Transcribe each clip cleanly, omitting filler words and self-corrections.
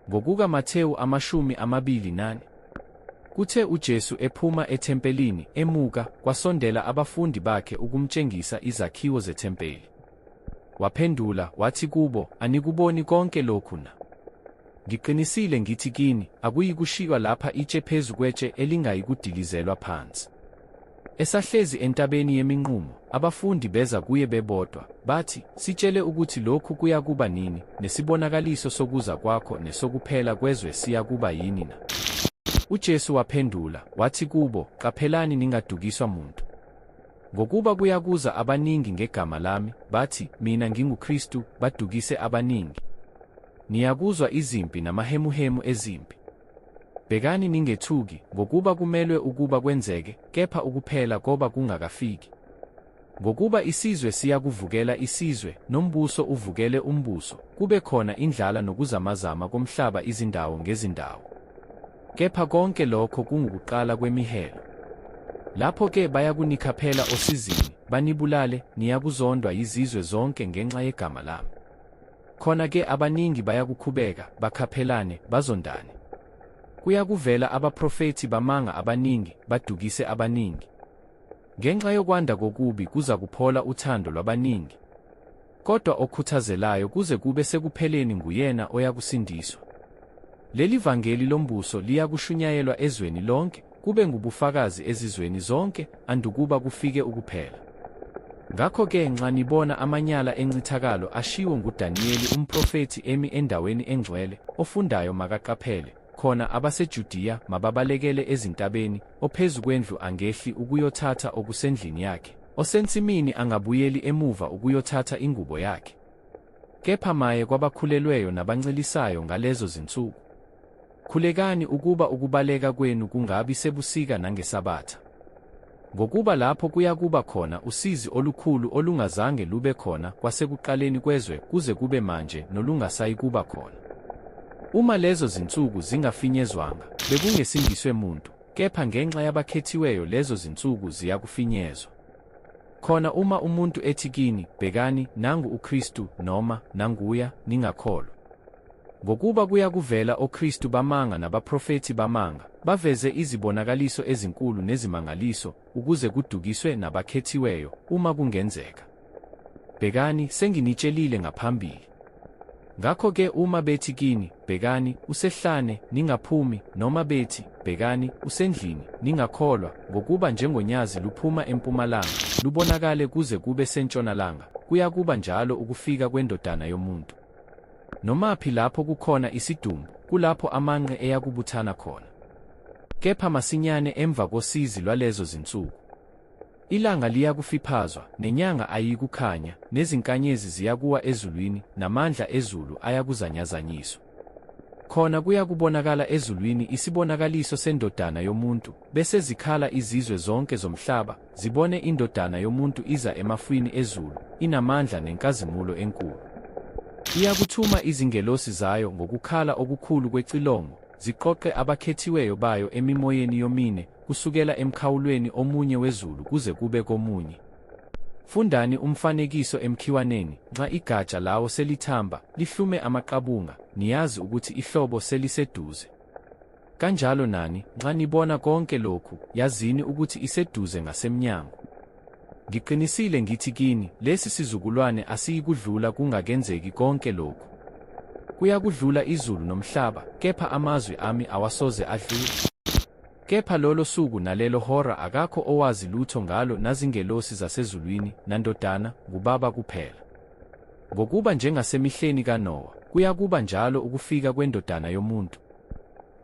Ngokuka Matewu 28. Kuthe uJesu ephuma ethempelini emuka, kwasondela abafundi bakhe ukumtshengisa izakhiwo zethempeli. Waphendula wathi kubo, "Anikuboni konke lokhu na? Ngiqinisile ngithi kini, akuyikushiywa lapha itshe phezu kwetshe elingayikudilizelwa phansi." Esahlezi entabeni yeminqumo, abafundi beza kuye bebodwa, bathi, "Sitshele ukuthi lokhu kuyakuba nini, nesibonakaliso sokuza kwakho nesokuphela kwezwe siyakuba yini na?" UJesu waphendula, wathi kubo, "Qaphelani ningadukiswa muntu. Ngokuba kuyakuza abaningi ngegama lami, bathi, Mina nginguKristu, badukise abaningi. Niyakuzwa izimpi namahemuhemu ezimpi. Bhekani ningethuki, ngokuba kumelwe ukuba kwenzeke, kepha ukuphela koba kungakafiki. Ngokuba isizwe siyakuvukela isizwe, nombuso uvukele umbuso, kube khona indlala nokuzamazama komhlaba izindawo ngezindawo. Kepha konke lokho kungukuqala kwemihelo. Lapho-ke bayakunikhaphela osizini, banibulale, niyakuzondwa yizizwe zonke ngenxa yegama lami. Khona-ke abaningi bayakukhubeka, bakhaphelane, bazondane. Kuyakuvela abaprofethi bamanga abaningi, badukise abaningi. Ngenxa yokwanda kokubi kuza kuphola uthando lwabaningi. Kodwa okhuthazelayo kuze kube sekupheleni nguyena oyakusindiswa. Leli vangeli lombuso liyakushunyayelwa ezweni lonke, kube ngubufakazi ezizweni zonke, andukuba kufike ukuphela. Ngakho-ke nxa nibona amanyala encithakalo ashiwo nguDaniyeli umprofethi emi endaweni engcwele, ofundayo makaqaphele, khona abaseJudiya mababalekele ezintabeni, ophezu kwendlu angehli ukuyothatha okusendlini yakhe, osensimini angabuyeli emuva ukuyothatha ingubo yakhe. Kepha maye kwabakhulelweyo nabancelisayo ngalezo zinsuku. Khulekani ukuba ukubaleka kwenu kungabi sebusika nangeSabatha. Ngokuba lapho kuyakuba khona usizi olukhulu olungazange lube khona kwasekuqaleni kwezwe kuze kube manje nolungasayi kuba khona. Uma lezo zinsuku zingafinyezwanga, bekungesindiswe muntu, kepha ngenxa yabakhethiweyo lezo zinsuku ziyakufinyezwa. Khona uma umuntu ethi kini, "Bhekani, nangu uKristu," noma "Nanguya," ningakholwa. Ngokuba kuyakuvela oKristu bamanga nabaprofethi bamanga, baveze izibonakaliso ezinkulu nezimangaliso, ukuze kudukiswe nabakhethiweyo, uma kungenzeka. Bhekani, senginitshelile ngaphambili. Ngakho-ke uma bethi kini, "Bhekani, usehlane," ningaphumi, noma bethi, "Bhekani, usendlini," ningakholwa, ngokuba njengonyazi luphuma empumalanga, lubonakale kuze kube sentshonalanga, kuyakuba njalo ukufika kweNdodana yoMuntu. Nomaphi lapho kukhona isidumbu, kulapho amanqe eyakubuthana khona. Kepha masinyane emva kosizi lwalezo zinsuku, ilanga liyakufiphazwa, nenyanga ayikukhanya, nezinkanyezi ziyakuwa ezulwini, namandla ezulu ayakuzanyazanyiswa. Khona kuyakubonakala ezulwini isibonakaliso seNdodana yoMuntu, bese zikhala izizwe zonke zomhlaba, zibone iNdodana yoMuntu iza emafwini ezulu, inamandla nenkazimulo enkulu. Iyakuthuma izingelosi zayo ngokukhala okukhulu kwecilongo, ziqoqe abakhethiweyo bayo emimoyeni yomine, kusukela emkhawulweni omunye wezulu kuze kube komunye. Fundani umfanekiso emkhiwaneni, nxa igatsha lawo selithamba, lihlume amaqabunga, niyazi ukuthi ihlobo seliseduze. Kanjalo nani, nxa nibona konke lokhu, yazini ukuthi iseduze ngasemnyango. Ngiqinisile ngithi kini, lesi sizukulwane asiyikudlula kungakenzeki konke lokhu. Kuyakudlula izulu nomhlaba, kepha amazwi ami awasoze adlule. Kepha lolo suku nalelo hora akakho owazi lutho ngalo nazingelosi zasezulwini, naNdodana, nguBaba kuphela. Ngokuba njengasemihleni kaNowa, kuyakuba njalo ukufika kweNdodana yoMuntu.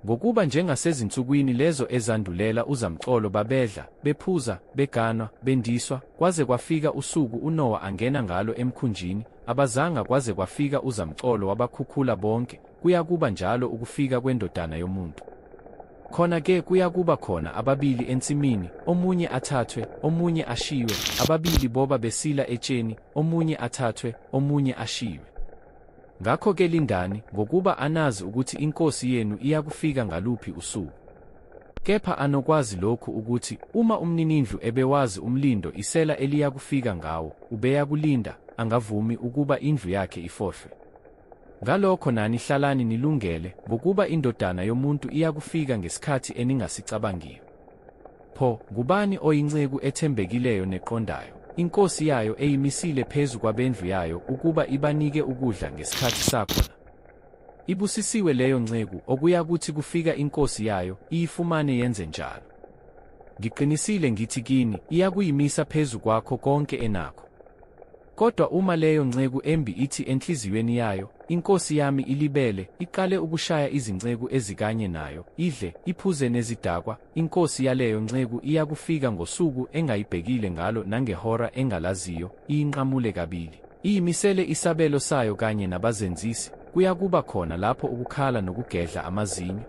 Ngokuba njengasezinsukwini lezo ezandulela uzamcolo babedla, bephuza, beganwa, bendiswa, kwaze kwafika usuku uNowa angena ngalo emkhunjini, abazanga kwaze kwafika uzamcolo wabakhukhula bonke, kuyakuba njalo ukufika kweNdodana yoMuntu. Khona-ke kuyakuba khona ababili ensimini, omunye athathwe, omunye ashiywe, ababili boba besila etsheni, omunye athathwe, omunye ashiywe. Ngakho-ke lindani, ngokuba anazi ukuthi iNkosi yenu iyakufika ngaluphi usuku. Kepha anokwazi lokhu ukuthi, uma umninindlu ebewazi umlindo isela eliyakufika ngawo, ubeyakulinda, angavumi ukuba indlu yakhe ifohlwe. Ngalokho nani hlalani nilungele, ngokuba indodana yomuntu iyakufika ngesikhathi eningasicabangiyo. Pho, ngubani oyinceku ethembekileyo neqondayo, inkosi yayo eyimisile phezu kwabendlu yayo ukuba ibanike ukudla ngesikhathi sakhona? Ibusisiwe leyo nceku okuyakuthi kufika inkosi yayo, iyifumane yenze njalo. Ngiqinisile ngithi kini, iyakuyimisa phezu kwakho konke enakho. Kodwa uma leyo nceku embi ithi enhliziyweni yayo, inkosi yami ilibele, iqale ukushaya izinceku ezikanye nayo, idle, iphuze nezidakwa, inkosi yaleyo nceku iyakufika ngosuku engayibhekile ngalo nangehora engalaziyo, iyinqamule kabili, iyimisele isabelo sayo kanye nabazenzisi, kuyakuba khona lapho ukukhala nokugedla amazinyo.